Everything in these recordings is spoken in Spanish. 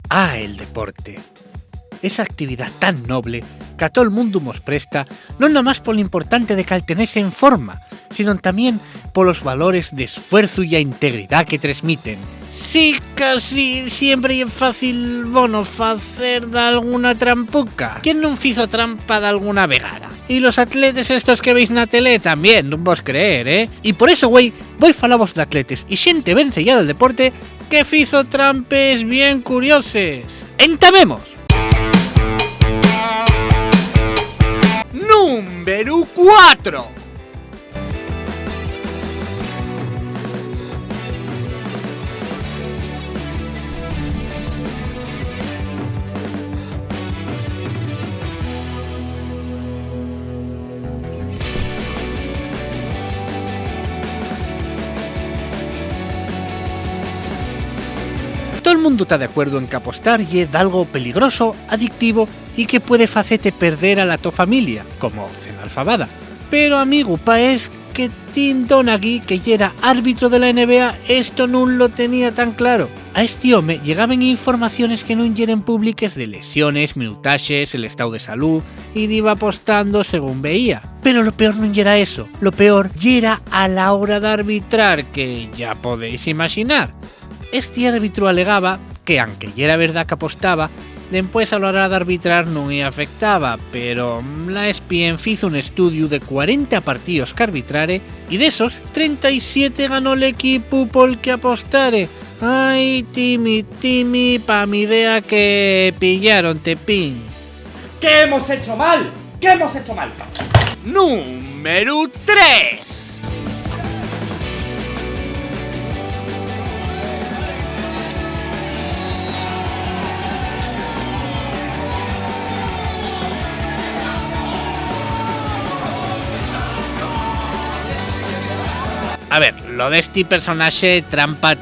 El deporte. Esa actividad tan noble que a todo el mundo nos presta, non nomás polo importante de cal tenese en forma, sino tamén polos valores de esfuerzo e a integridad que transmiten. Sí, casi siempre é fácil, facer de alguna trampuca. ¿Quién non fizo trampa de alguna vegada? Y los atletes estos que veis na tele tamén, non vos creer, Y por eso, güey, voy falavos de atletes y xente ben cellada del deporte que fizo trampes bien curioses. ¡Entamemos! Número 4. Todo el mundo está de acuerdo en que apostar lle algo peligroso, adictivo y que puede facete perder a la to familia, como Cenalfabada. Pero amigo, es que Tim Donaghy, que era árbitro de la NBA, esto no lo tenía tan claro. A este home llegaban informaciones que non yeren públicas de lesiones, minutaxes, el estado de salud, y iba apostando según veía. Pero lo peor non era eso, lo peor era a la hora de arbitrar, que ya podéis imaginar. Este árbitro alegaba que, aunque ya era verdad que apostaba, después a la hora de arbitrar non le afectaba, pero la ESPN hizo un estudio de 40 partidos que arbitrare y de esos, 37 ganó el equipo por el que apostare. Ay, Timmy, pa mi idea que pillaron tepín. ¿Qué hemos hecho mal? ¿Qué hemos hecho mal? Número 3. A ver, lo de este personaje trampa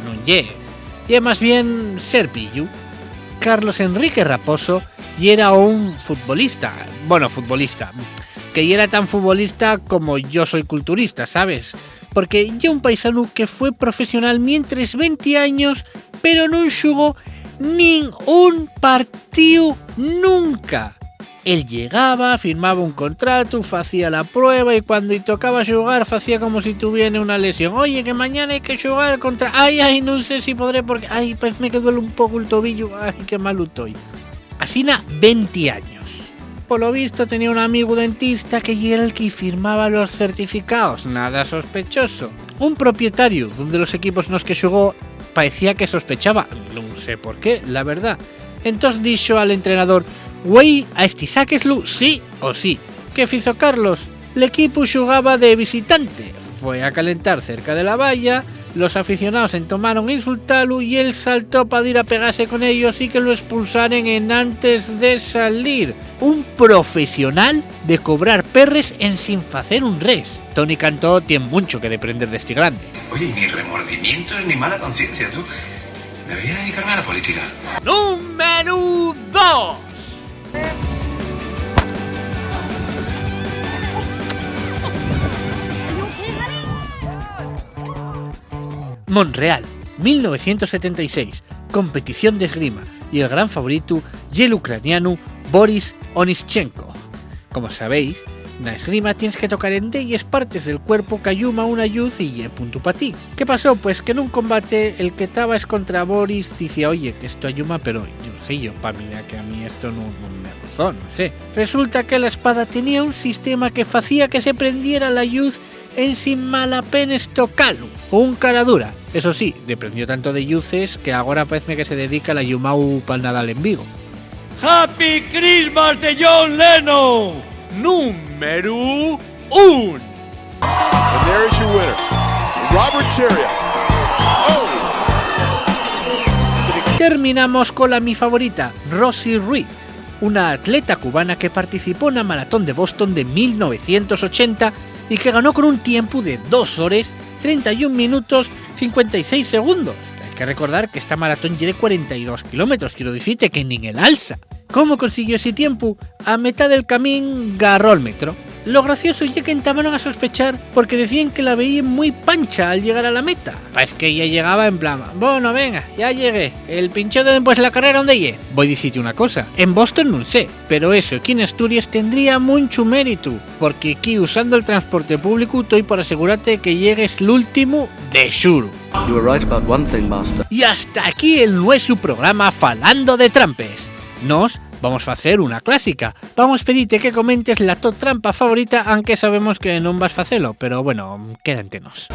non lle. Y más bien ser pillu. Carlos Enrique Raposo y era un futbolista, que era tan futbolista como yo soy culturista, ¿sabes? Porque yo un paisano que fue profesional mientras 20 años, pero non xugó nin un partido nunca. Él llegaba, firmaba un contrato, hacía la prueba y cuando tocaba jugar hacía como si tuviera una lesión. Oye, que mañana hay que jugar contra... Ay, no sé si podré porque... Ay, pues me duele un poco el tobillo. Ay, qué malo estoy. Así 20 años. Por lo visto tenía un amigo dentista que era el que firmaba los certificados. Nada sospechoso. Un propietario donde los equipos en los que jugó parecía que sospechaba. No sé por qué, la verdad. Entonces dijo al entrenador... Güey, a este sáqueslo sí o sí. ¿Qué hizo Carlos? El equipo jugaba de visitante. Fue a calentar cerca de la valla, los aficionados se tomaron a insultarlo y él saltó para ir a pegarse con ellos y que lo expulsaran en antes de salir. Un profesional de cobrar perres en sin hacer un res. Tony Cantó tiene mucho que aprender de este grande. Oye, ni remordimientos ni mala conciencia, tú. Deberías dedicarme a la política. Número 2. Montreal, 1976, competición de esgrima y el gran favorito y el ucraniano Boris Onischenko. Como sabéis, en la esgrima tienes que tocar en 10 partes del cuerpo que ayuma una luz y punto para ti. ¿Qué pasó? Pues que en un combate el que estaba es contra Boris decía, oye, que esto ayuma, pero yo sé yo, para mí que a mí esto no me rozó, no sé. Resulta que la espada tenía un sistema que hacía que se prendiera la luz en sin mala pena tocarlo. Un cara dura. Eso sí, dependió tanto de luces que ahora parece que se dedica a la Yumau para Nadal en Vigo. ¡Happy Christmas de John Lennon! Número 1. And there is your winner, Robert Cheria. Terminamos con la mi favorita, Rosie Ruiz, una atleta cubana que participó en la maratón de Boston de 1980 y que ganó con un tiempo de 2 horas, 31 minutos, 56 segundos. Hay que recordar que esta maratón lleva 42 kilómetros, quiero decirte que ni en el alza. ¿Cómo consiguió ese tiempo? A mitad del camino agarró el metro. Lo gracioso ya que entraban a sospechar porque decían que la veían muy pancha al llegar a la meta. Es que ella llegaba en plan, bueno, venga, ya llegué, el pincho de después la carrera ¿dónde llegué? Voy a decirte una cosa, en Boston no sé, pero eso aquí en Asturias tendría mucho mérito, porque aquí usando el transporte público estoy por asegurarte que llegues el último de xuro. You were right about one thing, Master. Y hasta aquí el nuestro programa Falando de Trampes. Nos vamos a hacer una clásica. Vamos a pedirte que comentes la tu trampa favorita, aunque sabemos que no vas a hacerlo, pero bueno, quédantenos.